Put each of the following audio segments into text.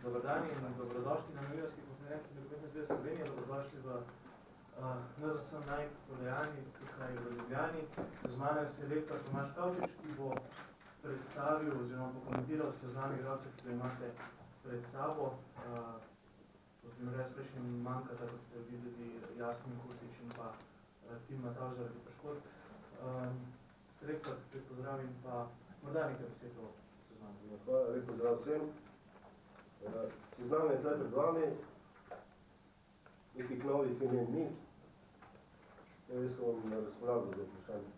Dobar dan in dobrodošli na novinarski konferenci Nogometne zveze Slovenije. Dobrodošli v NZS Nike Poljani, tukaj v Ljubljani. Z mano je selektor Tomaž Kavčič, ki bo predstavil oziroma pokomentiral seznam igralcev, ki ga imate pred sabo. V primerjavi s prejšnjim manjkata, kot ste videli, Jasmin Kurtič in pa Tim Matavž zaradi poškodb. Selektor, ki pozdravim, pa morda nekaj besed o seznamu. Hvala, lep pozdrav vsem. Seznam je zdaj pred vami, nekih novih imen ni. Jaz sem vam na razpolago za vprašanje.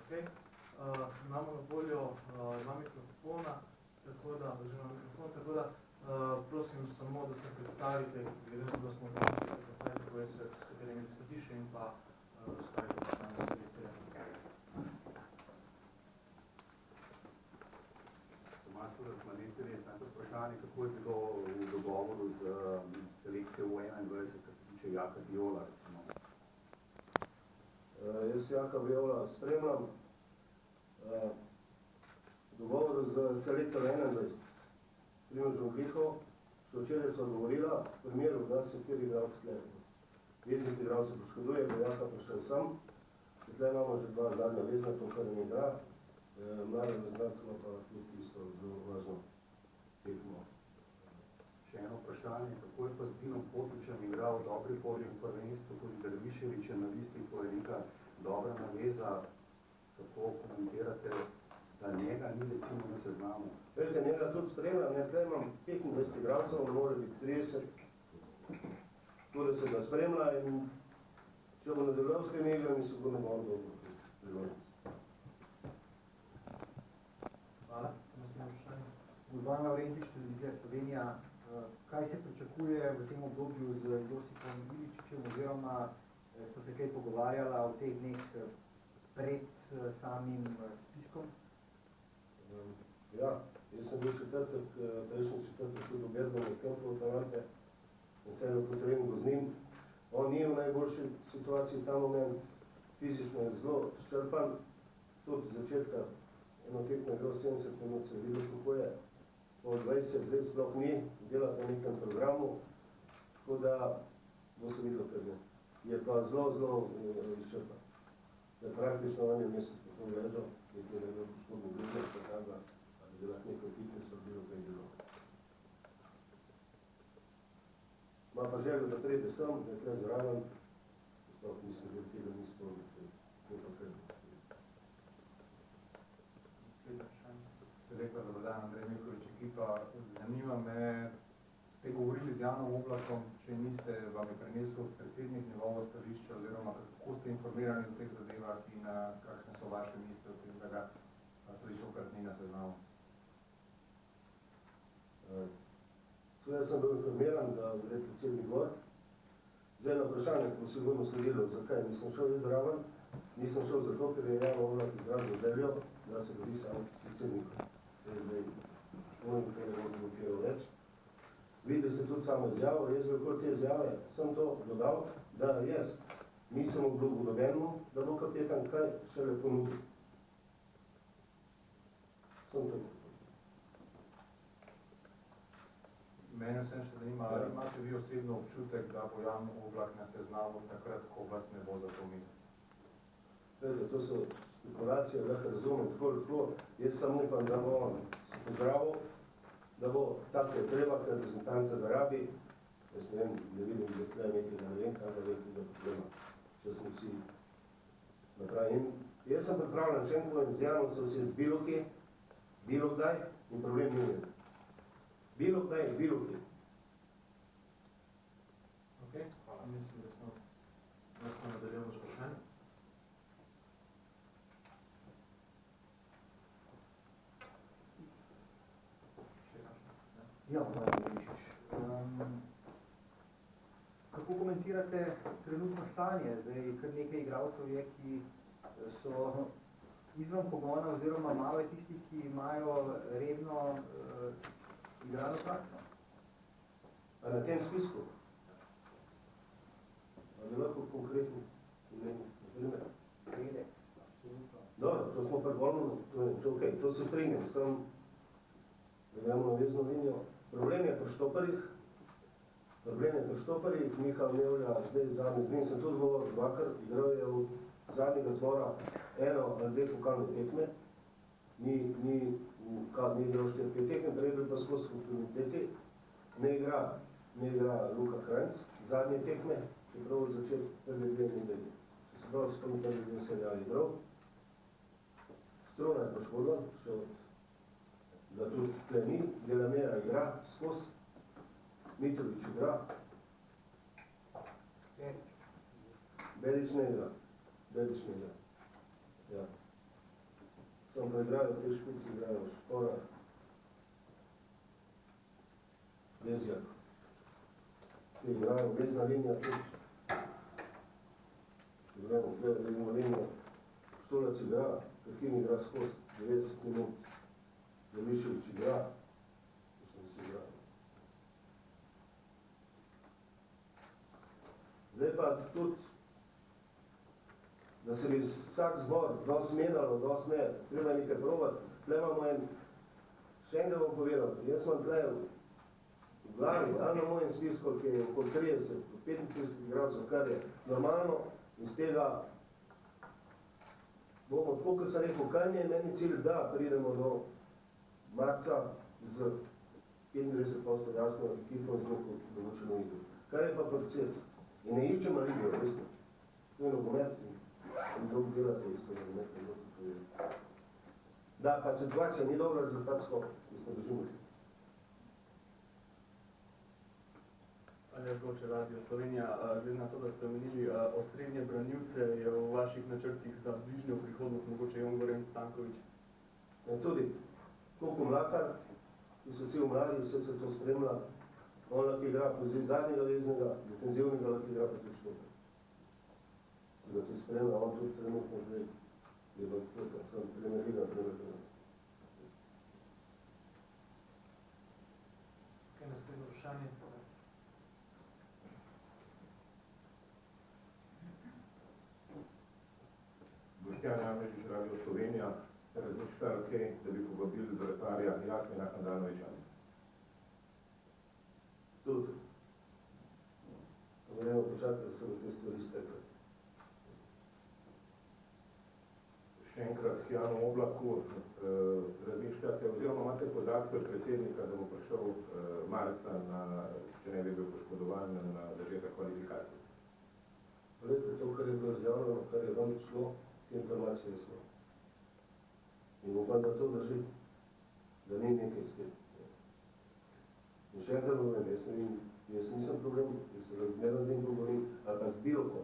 Okay. Imamo na voljo dva mikrofona, tako da prosim samo, da se predstavite, glede na to, da smo vprašali, s katerimi izhodišče in pa stavite vprašanje selektorja. Tomaž Kavčič, najprej vprašanje, kako je bilo v dogovoru z selekcijo U21, kar se tiče Jaka Viola, recimo? Jaz Jaka Viola spremljam. Dogovor z selektorjem 21, Primožem Gliho, še včeraj so dovolila, v primeru, da se kjer igralc sklepa. Veznik igralc se poškoduje, bo Jaka prišel sem. Zdaj imamo že dva zadnja vezna, to kar ne igra. Mlada veznacima pa tudi isto zelo važno tekmo. Še eno vprašanje, kako je pa z Dinom Potičem igral v dobri formi v prvenstvu, tudi Dervišević je na listi, ko je neka dobra naveza, kako komentirate, da njega ni recimo na seznamu? Veste, njega tudi spremljam, tukaj imam 25 igralcev, mora biti 30, tako da se ga spremlja in če bo nadaljeval s tem igrami, se bo ne malo dobro priložiti. Hvala. Naslednje vprašanje. Urban Lavrentič, Televizija Slovenija. Kaj se pričakuje v tem obdobju z Josipom Iličićem oziroma sta se kaj pogovarjala v teh dneh pred samim spiskom? Ja, jaz sem bil prejšnji četrtek tudi v Bergamo kampu v Atalante in se eno po treningu z njim. On ni v najboljši situaciji v ta moment, fizično je zelo izčrpan, tudi z začetka eno tekmo je bilo 70 minut, se videl kako je. Po 20 let sploh ni, dela po nekem programu, tako da bo se videl, kaj je. Je pa zelo izčrpan. Da praktično on je mesec potem ležal, nekaj je bilo poškodno glede, pokaga, ali bi lahko nekaj fitnesa bilo, kaj je bilo. Ma pa željo, da pride sem, da je tukaj zraven, sploh mislim, da tega ni spolno, ne pa kaj. Naslednje vprašanje. Selektor, dober dan, Andrej Milković, ekipa. Zanima me, ste govorili z Janom Oblakom, če niste, vam je prenesel predsednik njegovo stališče, oziroma kako ste informirani o teh zadevah in kakšne so vaše misli o tem, da ga tudi tokrat ni na seznamu? Jaz sem bil informiran, da gre predsednik gor. Zdaj na vprašanje, ko si bomo sledilo, zakaj nisem šel zraven, nisem šel zato, ker je Jan Oblak izrazil željo, da se godi sam predsednikom. Zdaj, školim se ne bo blokiral več. Videl se tudi samo izjavo, jaz v okoli te izjave sem to dodal, da jaz nisem obljubil nobenemu, da bo kapetan kaj šele ponudil. Sem to. Mene vsem še zanima, ali imate vi osebno občutek, da bo Jan Oblak na seznamu takrat, ko vas ne bo za to mislil? To so spekulacije, lahko razumem, tako. Jaz samo upam, da bo on se pozdravil, da bo tako je treba, ker reprezentanca ga rabi. Jaz ne vem, ne vidim, da tukaj nekaj ne vem, kaj da vem, da problema, če smo vsi napravili. Jaz sem pripravljen, še enkrat z Janom se vsi bilo kdaj in problem ni. Bilo kdaj, bilo kdaj. Ok, hvala. Mislim, da smo lahko nadaljujemo z vprašanjem. Ja, kako komentirate trenutno stanje? Zdaj, kar nekaj igralcev je, ki so izven pogona oziroma malo je tistih, ki imajo redno igrano prakso. A na tem spisku? A bi lahko konkretno imeli, na primer? Redec, absolutno. Dobro, to smo prebolno, to se strinjam, da gremo na vezno linijo. Problem je pri štoperjih, Miha Mevlja, zdaj zadnji dni sem tudi govoril, dvakrat, igral je od zadnjega zbora eno ali dve pokalne tekme, ni igral 4-5 tekme, prej bil pa skozi kontinuiteti, ne igra Luka Hranc, zadnje tekme, čeprav od začetka prve dve nedelje. Če se prav spomnim, prve dve serija igral. Struna je poškodila, še od da tudi tle ni, Delamera igra skozi, Mitrović igra, Berić ne igra. Ja. Samo pa igrajo, te špici igrajo, Špora, Bezjak. Te igrajo, vezna linija tudi. Igramo, vezno linijo, Štolac igra, Krhin igra skozi, 90 minut. Zamišljič igra, mislim, da si igra. Zdaj pa tudi, da se bi vsak zbor dosti menjalo, treba nekaj probati. Tle imamo še enega bom povedal, jaz imam tle v glavi, ali na mojem spisku, ki je okoli 30, 35 igralcev, kar je normalno, iz tega bomo, tako kot sem rekel, kaj mi je meni cilj, da pridemo do marca z 35% jasno ekipo z neko določeno igro. Kaj je pa proces? In ne iščemo ligijo, resno. To je nogomet in dolgo delate isto nogomet. Da, pa situacija ni dobra, rezultat skop, mislim, držimo. Aljaž Goče, Radio Slovenija. Glede na to, da ste omenili osrednje branilce, je v vaših načrtih za bližnjo prihodnost mogoče Jon Gorenc Stanković? Ja, tudi. Koliko Mlakar, ki so vsi umrali, vse se to spremlja, on lahko igra poziv zadnjega veznega, defenzivnega lahko igra pa tudi štoper. Da ti spremlja, on tudi trenutno zdaj je v štoper, sem primerljiva. Kaj naslednje vprašanje? Boštjan Jamežič, Radio Slovenija, razmišljajo kaj, da bi povabili vratarja Jasmina Handanovića. Tudi. Gremo počakati, da se bo te stvari stekle. Še enkrat k Janu Oblaku, razmišljate, oziroma imate podatke od predsednika, da bo prišel marca, če ne bi bil poškodovan, na začetek kvalifikacij. Glede, to, kar je bilo izjavljeno, kar je vam šlo, te informacije so. In upam, da to drži, da ni nekaj spet. In še enkrat govorim, jaz nisem problem, jaz se razmerno z njim govorim, ali pa z Bilko.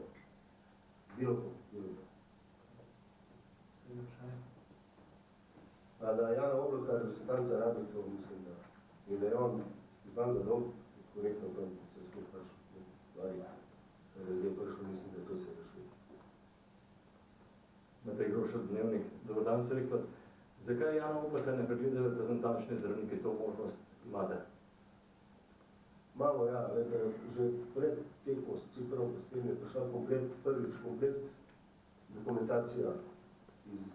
A da Jana Oblaka reprezentant za rabi, to mislim, da. In da je on izvan da dom, korektno tam se skupaj stvari, kar je zdaj prišlo, mislim, da to se rešuje. Matej Grošar, Dnevnik. Dobar dan, se rekla, zakaj Jana Oblaka ne pregleda reprezentančne zdravnike, to možnost imate? Malo, ja, že pred tekmo s Ciprom, s tem je prišla prvič dokumentacija iz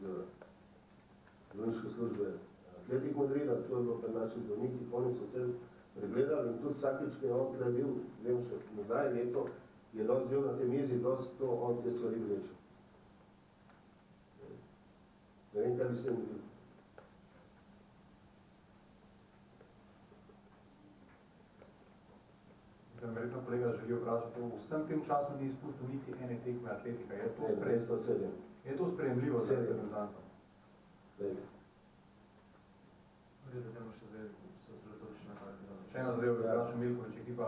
zdravniške službe Atletik Madrida, to je bilo pred naših zdravniki, oni so vse pregledali in tudi vsakič, ki je on tukaj bil, vem še nazaj leto, je dosti bil na tej mizi, dosti to on te stvari vrečil. Ne vem, kaj bi se jim bil. Verjetno kolega želi vprašati, v vsem tem času ni izpustil niti ene tekme atletika. Je to sprejemljivo za reprezentanco? Še eno zadevo, vprašam Milković ekipa.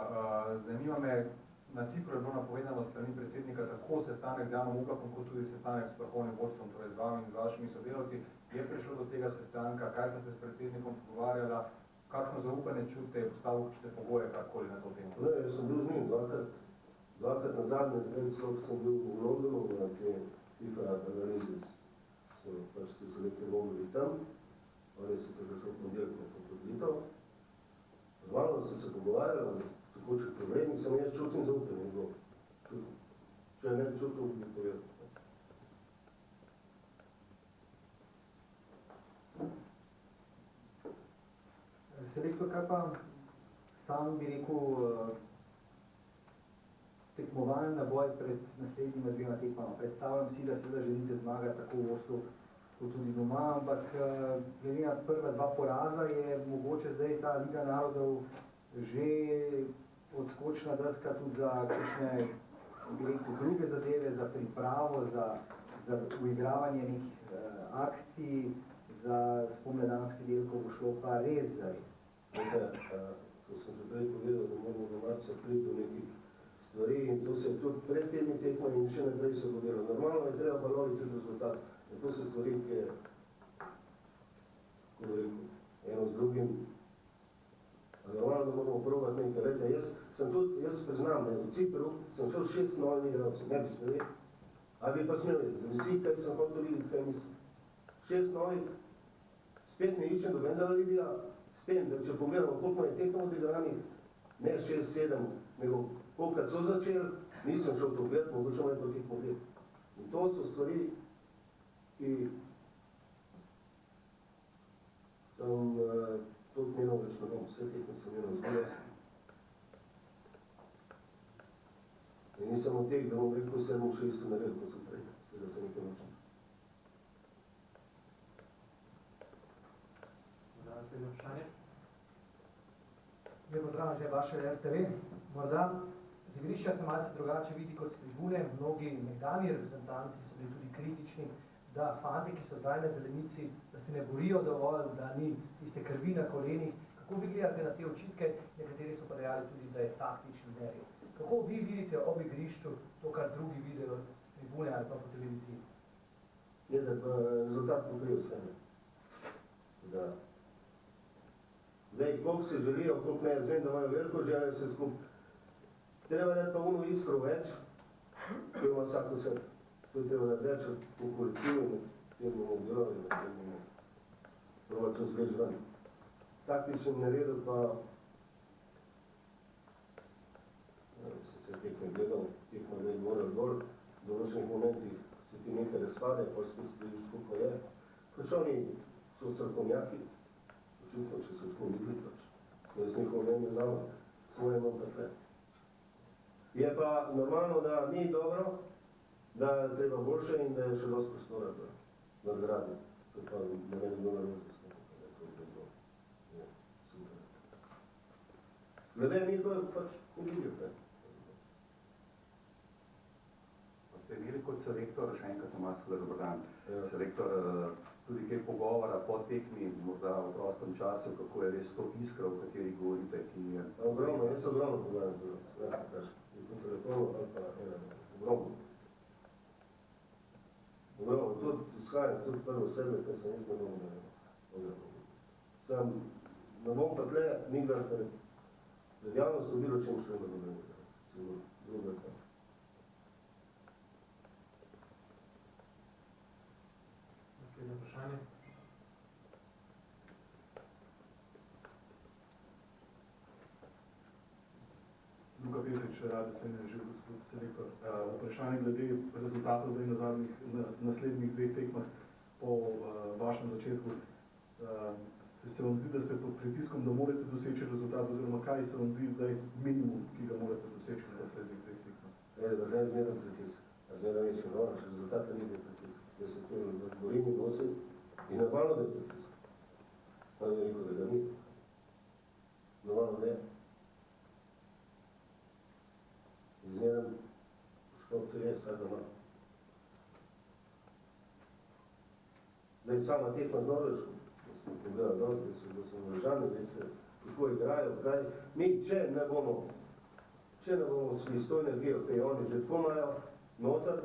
Zanima me, na Cipru je bilo napovedano strani predsednika tako sestanek z Janom Oblakom, kot tudi sestanek s vrhovnim vodstvom, torej z vami in z vašimi sodelavci. Je prišlo do tega sestanka, kaj ste se s predsednikom pogovarjala? Kakšno zaupanje čutite, je postavil kakšne pogoje, karkoli na to temo? Ne, jaz sem bil z njim dvakrat na zadnje, zdaj sem bil v Londonu, ki je FIFA analizi, so pač se lekli mogli tam, oni so se prišel ponedeljek na potrditev. Normalno sem se pogovarjal, tekočih problemih, sem jaz čutim zaupanje bilo. Če ne bi čutil, bi povedal. kaj pa sam bi rekel tekmovalni naboj pred naslednjima dvema tekmama? Predstavljam si, da seveda želite zmagati tako v Oslu kot tudi doma, ampak glede na prva dva poraza je mogoče zdaj ta Liga narodov že odskočna deska tudi za kakšne druge zadeve, za pripravo, za uigravanje nekih akcij, za spomladanski del, ko bo šlo pa res za res. Ko sem že prej povedal, da moramo domače priti do nekih stvari in to se tudi pred temi tekmami in še naprej se bo delalo. Normalno je treba pa loviti tudi rezultat. In to se stvari, ki je, ko rekel, eno z drugim. Normalno, da moramo probati nekaj. Lejte, jaz priznam, da v Cipru sem šel 6 novih igralcev, ne bi smeli. A bi pa smeli, zavisi, kaj sem hotel videti, kaj mislim. 6 novih, spet ne iščem dobenega Lidija, s tem, da če pogledamo, koliko je tekmo odigranih, ne 6-7, nego kolikrat so začeli, nisem šel to gledati, mogoče malo to tekmo gledati. In to so stvari, ki sem tudi menil več na dom, vse tekme sem menil zgodaj. In nisem od teh, da bom rekel 7-6 naredil, ko so prej, da se nekaj naučim. Naslednje vprašanje. Je pozdravljam že vaše RTV. Morda z igrišča se malce drugače vidi kot s tribune. Mnogi nekdani reprezentanti so bili tudi kritični, da fanti, ki so zdaj na zelenici, da se ne borijo dovolj, da ni tiste krvi na kolenih. Kako vi gledate na te očitke? Nekateri so pa dejali tudi, da je taktični nerij. Kako vi vidite ob igrišču to, kar drugi vidijo s tribune ali pa po televiziji? Je, da pa rezultat pokrije vse. Da. Zdaj, koliko se želijo, koliko ne, jaz vem, da imajo veliko želje vse skupaj. Treba dati pa ono iskro več, ko ima vsak vse. To je treba dati več v kolektivu in tem bomo obdelali, da tem bomo probati to zveč ven. Taktičnem naredu pa se tekme gledal, tekme zdaj moraš gor, v določenih momentih se ti nekaj razpade, pa spet slišiš, koliko je. Pač oni so strokovnjaki, očitno, če so tako videli, pač. Jaz njihov ne znam, svoje imam takle. Je pa normalno, da ni dobro, da je treba boljše in da je še dosti prostora za nadgradnjo. To pa ne vem, kdo narobe, da je to bilo. Je, super. Glede njihove pač ne vidijo, Ste imeli kot selektor, še enkrat Tomas, dober dan, selektor, tudi kaj pogovora po tekmi, morda v prostem času, kako je res to iskra, o kateri govorite, ki je... Ogromno, jaz ogromno pogovarjam, ne kaži. Po telefonu ali pa ogromno. Ogromno, tudi izhajam, tudi prvo sebe, kaj sem jaz ogromno. Sam, ne bom pa tle, nikdar, ker javnost so bilo čem šlo na dobro. Drugo je. Naslednje vprašanje. Luka Petrič, Radio Slovenija, že gospod selektor. Vprašanje glede rezultatov zdaj na naslednjih 2 tekmah po vašem začetku. Se vam zdi, da ste pod pritiskom, da morate doseči rezultat, oziroma kaj se vam zdi zdaj minimum, ki ga morate doseči na naslednjih 2 tekmah? Da ne zmerem pritisk. Zmerem več novaš, rezultata ni bil pritisk. Jaz se to borim in nosim in normalno da je pritisk. Pa je rekel, da ga ni. Normalno ne. Zmerem škop to je, vsak doma. Zdaj sama tekma z Norveško, da sem pogledal dosti, da sem vržani, da se kako igrajo, kaj. Mi, če ne bomo šli s to energijo, kaj oni že tako imajo, noter,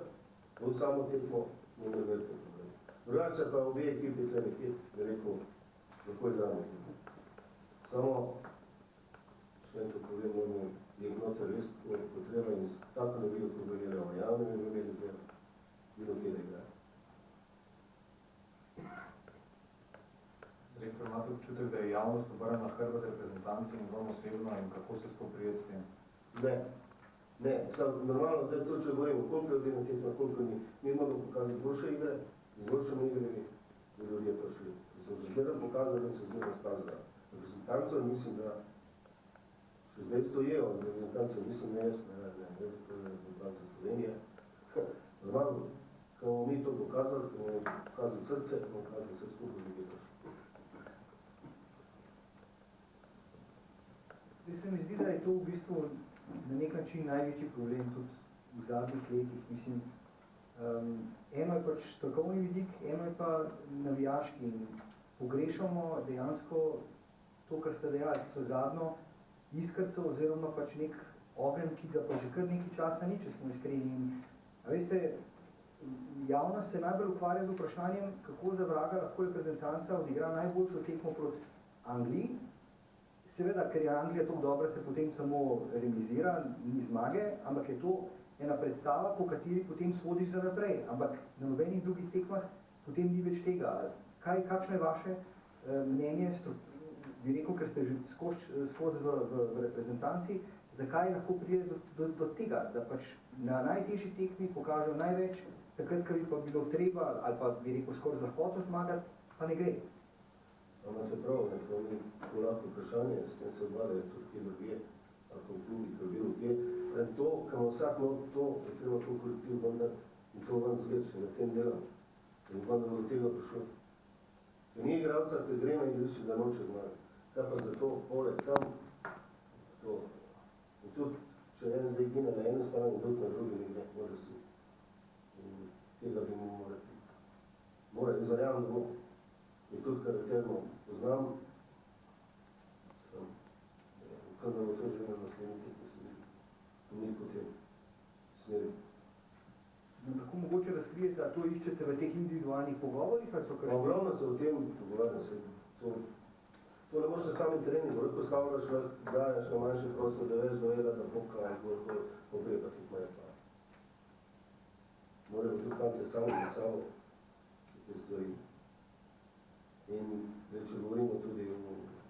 v samo tekmo, ne bo veliko problem. Drugače pa obe ekipi tle nekje, bi rekel, lahko igramo. Samo, še to povem, moramo jih noter res potreba in tako energijo kontrolirajo, javne bi imeli zdaj, bilo kje da igrajo. Rektor, imate občutek, da je javnost obrnila hrbet reprezentanci in vam osebno in kako se spoprijeti s tem? Ne, samo normalno, da to, če govorimo, koliko je na tekma, koliko ni. Mi moramo pokazati boljše igre, z boljšimi igrami, da ljudje prišli. Da so zmeraj pokazali, da so zmeraj stali za reprezentanco, mislim, da še zdaj stojijo reprezentanco, mislim, ne jaz, ne reprezentanco Slovenije. Zmago, ko bomo mi to dokazali, ko bomo pokazali srce, ko bomo pokazali vse skupaj ljudi prišli. Zdaj se mi zdi, da je to v bistvu na nek način največji problem tudi v zadnjih letih. Mislim, eno je pač strokovni vidik, eno je pa navijaški. In pogrešamo dejansko to, kar ste dejali, so zadnjo iskrco oziroma pač nek ogenj, ki ga pa že kar nekaj časa ni, če smo iskreni. A veste, javnost se najbolj ukvarja z vprašanjem, kako za vraga lahko reprezentanca odigra najboljšo tekmo proti Angliji. Seveda, ker je Anglija tako dobra, se potem samo remizira, ni zmage, ampak je to ena predstava, po kateri potem svodiš za naprej. Ampak na nobenih drugih tekmah potem ni več tega. Kakšno je vaše mnenje, bi rekel, ker ste že skozi v reprezentanci, zakaj lahko pride do tega, da pač na najtežji tekmi pokažejo največ, takrat, ko bi pa bilo treba, ali pa bi rekel skoraj z lahkoto zmagati, pa ne gre. Imate prav, to ni lahko vprašanje, s tem se odvarjajo tudi kje drugje, ali v klubi, kar bilo kje. To, kar ima vsak not, to je treba to kolektiv vendar in to vam zveč, na tem delam. In vendar bo do tega prišlo. Ker ni igralca, ki gre na igrišče, da noče zmagati. Kaj pa zato, poleg tam, to. In tudi, če en zdaj gine na ene strani, drug na drugi, ne more si. In tega bi mu morati. Mora, izverjam, da bo. In tudi, kar termo poznam, sem, upam, da bo to že na naslednji, ki se mi ni potem smeri. Lahko mogoče razkrijete, da to iščete v teh individualnih pogovorih, ali so kar... Ogromno se o tem pogovarjam se. To ne možeš na samem treningu, lahko stavljaš, dajaš na manjši prostor, da veš, da veda, da poka, ali bo poprepati, ki ima je pa. Morajo tudi tam se sami med sabo, te stvari. In če govorimo tudi o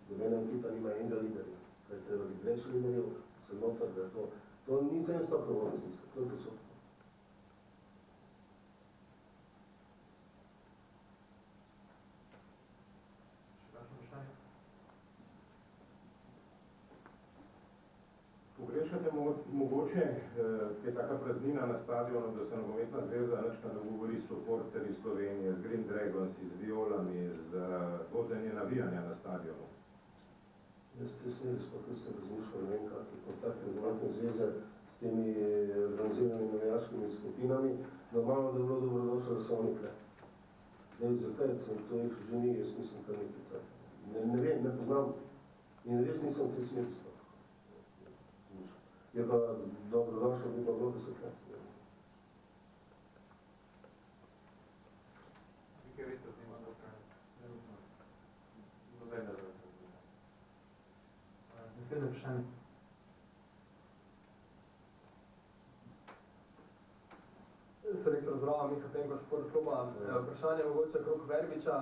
dobena ekipa nima enega liderja, kaj treba biti več liderjev, se notar, da to ni za en stop provodno smisla, to je posod. Še kakšno vprašanje? Pogrešate mogoče, je taka praznina na stadionu, da se nogometna zveza nič ne dogovori s supporterji Slovenije, z Green Dragons, z Violami, z vodenje navijanja na stadionu? Jaz te smeri, sploh nisem razmišljal, ne vem, kakve kontakte nogometne zveze s temi organiziranimi navijaškimi skupinami. Normalno, da je bilo dobrodošlo, da so oni tle. Zdaj, zakaj, to jih že ni, jaz nisem kar nekaj tak. Ne vem, ne poznam in res nisem v tej smeri sploh. Je pa dobrodošlo, bi pa bilo, da se kaj. Vi kaj veste o tem, kako kaj? Nobenega da. Naslednje vprašanje. Selektor zdrava, Miha Penko, Sport kluba. Vprašanje mogoče krog Verbiča.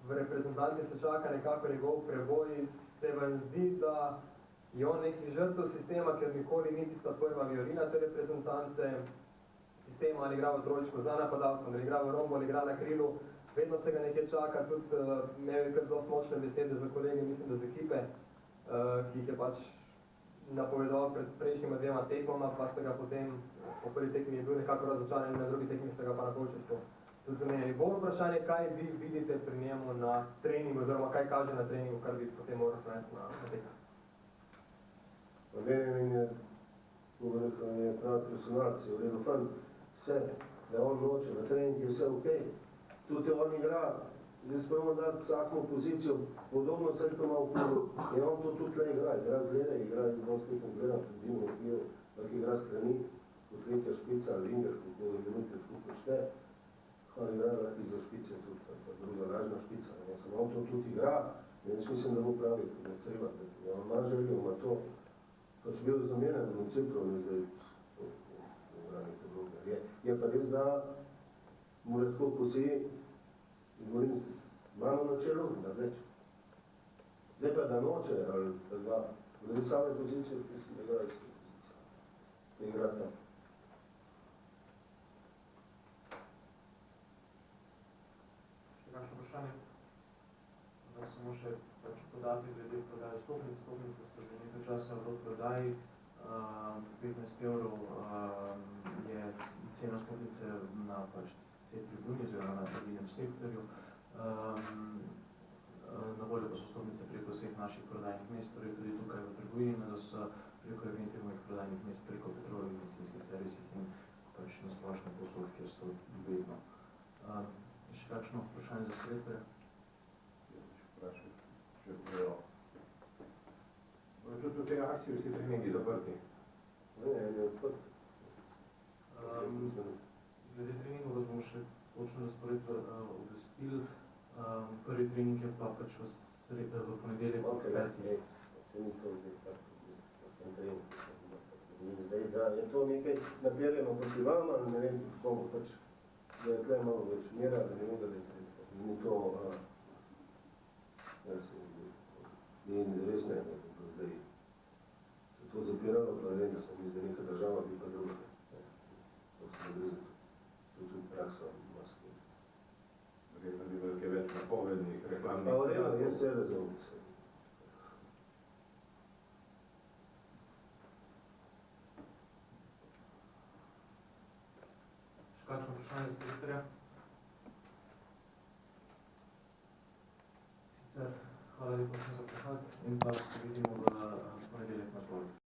V reprezentanti se čaka nekako njegov preboj. Se vam zdi, da je on neki žrtev sistema, ker nikoli ni tista prva violina te reprezentance, sistema ali igra v trojčku za napadalcem, ali igra v rombo, ali igra na krilu, vedno se ga nekaj čaka, tudi imel kar dosti močne besede z kolegi, mislim, da z ekipe, ki jih je pač napovedal pred prejšnjima dvema tekmama, pa ste ga potem po prvi tekmi je bil nekako razočaran in na drugi tekmi ste ga pa na polčasu tudi zamenjali. Bolj vprašanje, kaj vi vidite pri njemu na treningu, oziroma kaj kaže na treningu, kar bi potem moral spremeniti na tekmi? Pa meni je, kako rekel, je pravi personacija, v redu fan, vse, da on noče, na trening je vse okej. Tudi on igra, zdaj spremno dati vsakmo pozicijo, podobno vse, ko ima v klubu, in on to tudi igra zgleda, igra iz dosti gledam, predimo v okviru, tako igra strani, kot tretja špica, ali Linger, kako je minuti skupaj šte, on igra lahko za špice tudi, pa druga lažna špica, on to tudi igra, in jaz mislim, da bo pravi, da bo treba, da on ima željo, ima to. Pa če bil zamenjen v centru, ne zdaj, je pa res, da mora tako poseji, govorim, malo na čelu, da več. Zdaj pa da noče, ali da zdaj same pozicije, ki se igra iz pozicije, ne igra tam. Še kakšno vprašanje? Da samo še pač podatki glede prodaje stopnice so že nekaj časa v prodaji. 15 evrov je cena stopnice na pač C-tribuni oziroma na trgovinem sektorju. Na voljo pa so stopnice preko vseh naših prodajnih mest, torej tudi tukaj v trgovini NZS, preko eventivnih prodajnih mest, preko Petrolovih bencinskih servisih in pač na splošno posod, kjer so vedno. Še kakšno vprašanje za selektorja? Tudi v tej akciji vsi treningi zaprti. Ne, je odprt. Glede treningov vas bomo še točno razpored obvestili. Prvi trening je pa pač v ponedeljek ob 5. Se ni to zdaj tako, zdaj, da je to nekaj naperjeno proti vama, ne vem, komu pač, da je tle malo več mera, da ne vem, da ni to, in res ne, da zdaj se to zapiralo, pa vem, da sem zdaj neka država, bi pa druga. To se ne gre, to tudi praksa v Moskvi. Verjetno bi velike več napovednih reklamnih. Pa vrema, jaz se razumem. Še kakšno vprašanje za selektorja? Sicer, hvala lepo vsem za prihod in pa se vidimo v ponedeljek na zboru.